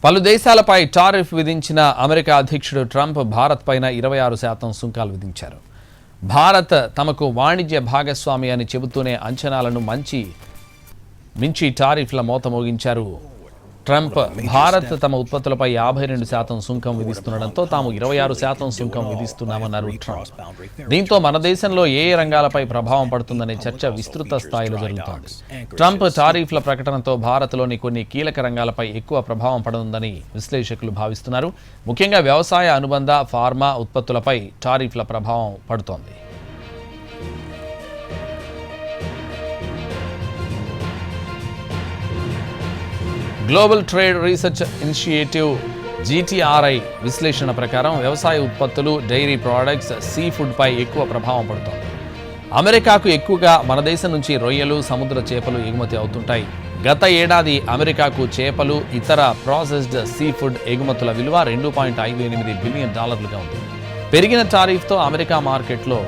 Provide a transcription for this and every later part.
పలు దేశాలపై టారిఫ్ విధించిన అమెరికా అధ్యక్షుడు ట్రంప్ భారత్ పైన 26% సుంకాలు విధించారు. భారత్ తమకు వాణిజ్య భాగస్వామి అని చెబుతూనే అంచనాలను మించి టారిఫ్ల మోత మోగించారు. ట్రంప్ భారత్ తమ ఉత్పత్తులపై 52% సుంకం విధిస్తుండటంతో తాము 26% సుంకం విధిస్తున్నామన్నారు ట్రంప్. దీంతో మన దేశంలో ఏ రంగాలపై ప్రభావం పడుతుందనే చర్చ విస్తృత స్థాయిలో జరుగుతోంది. ట్రంప్ టారిఫ్ల ప్రకటనతో భారత్లోని కొన్ని కీలక రంగాలపై ఎక్కువ ప్రభావం పడనుందని విశ్లేషకులు భావిస్తున్నారు. ముఖ్యంగా వ్యవసాయ అనుబంధ ఫార్మా ఉత్పత్తులపై టారిఫ్ల ప్రభావం పడుతోంది. Global trade research initiative GTRI విశ్లేషణ ప్రకారం వ్యవసాయ ఉత్పత్తులు, డైరీ ప్రోడక్ట్స్, సీ ఫుడ్పై ఎక్కువ ప్రభావం పడుతోంది. అమెరికాకు ఎక్కువగా మన దేశం నుంచి రొయ్యలు, సముద్ర చేపలు ఎగుమతి అవుతుంటాయి. గత ఏడాది అమెరికాకు చేపలు, ఇతర ప్రాసెస్డ్ సీ ఫుడ్ ఎగుమతుల విలువ $2.58 బిలియన్ ఉంది. పెరిగిన టారిఫ్తో అమెరికా మార్కెట్లో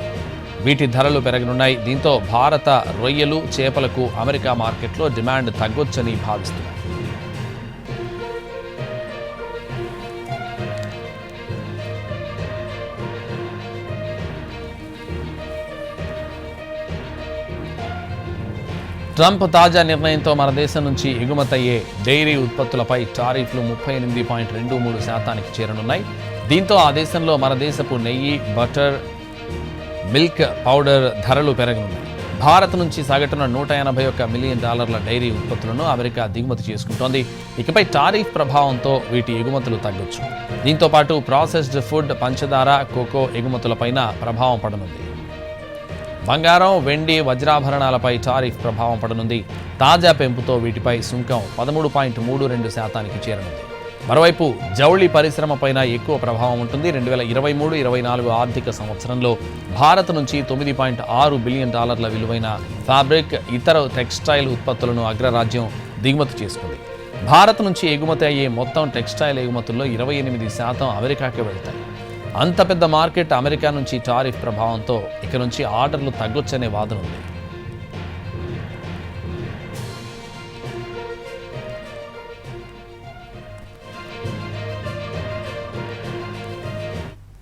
వీటి ధరలు పెరగనున్నాయి. దీంతో భారత రొయ్యలు, చేపలకు అమెరికా మార్కెట్లో డిమాండ్ తగ్గొచ్చని భావిస్తున్నారు. ట్రంప్ తాజా నిర్ణయంతో మన దేశం నుంచి ఎగుమతయ్యే డైరీ ఉత్పత్తులపై టారిఫ్లు 38.23% చేరనున్నాయి. దీంతో ఆ దేశంలో మన దేశపు నెయ్యి, బటర్, మిల్క్ పౌడర్ ధరలు పెరగనున్నాయి. భారత్ నుంచి సగటున $181 మిలియన్ డైరీ ఉత్పత్తులను అమెరికా దిగుమతి చేసుకుంటోంది. ఇకపై టారిఫ్ ప్రభావంతో వీటి ఎగుమతులు తగ్గొచ్చు. దీంతో పాటు ప్రాసెస్డ్ ఫుడ్, పంచదార, కోకో ఎగుమతులపైన ప్రభావం పడనుంది. బంగారం, వెండి, వజ్రాభరణాలపై టారిఫ్ ప్రభావం పడనుంది. తాజా పెంపుతో వీటిపై సుంకం 13.32% చేరనుంది. మరోవైపు జౌళి పరిశ్రమ పైన ఎక్కువ ప్రభావం ఉంటుంది. 2023-24 ఆర్థిక సంవత్సరంలో భారత్ నుంచి $9.6 బిలియన్ విలువైన ఫ్యాబ్రిక్, ఇతర టెక్స్టైల్ ఉత్పత్తులను అగ్రరాజ్యం దిగుమతి చేసుకుంది. భారత్ నుంచి ఎగుమతి అయ్యే మొత్తం టెక్స్టైల్ ఎగుమతుల్లో 28% అమెరికాకే వెళ్తాయి. అంత పెద్ద మార్కెట్ అమెరికా నుంచి టారిఫ్ ప్రభావంతో ఇక నుంచి ఆర్డర్లు తగ్గొచ్చనే వాదన ఉంది.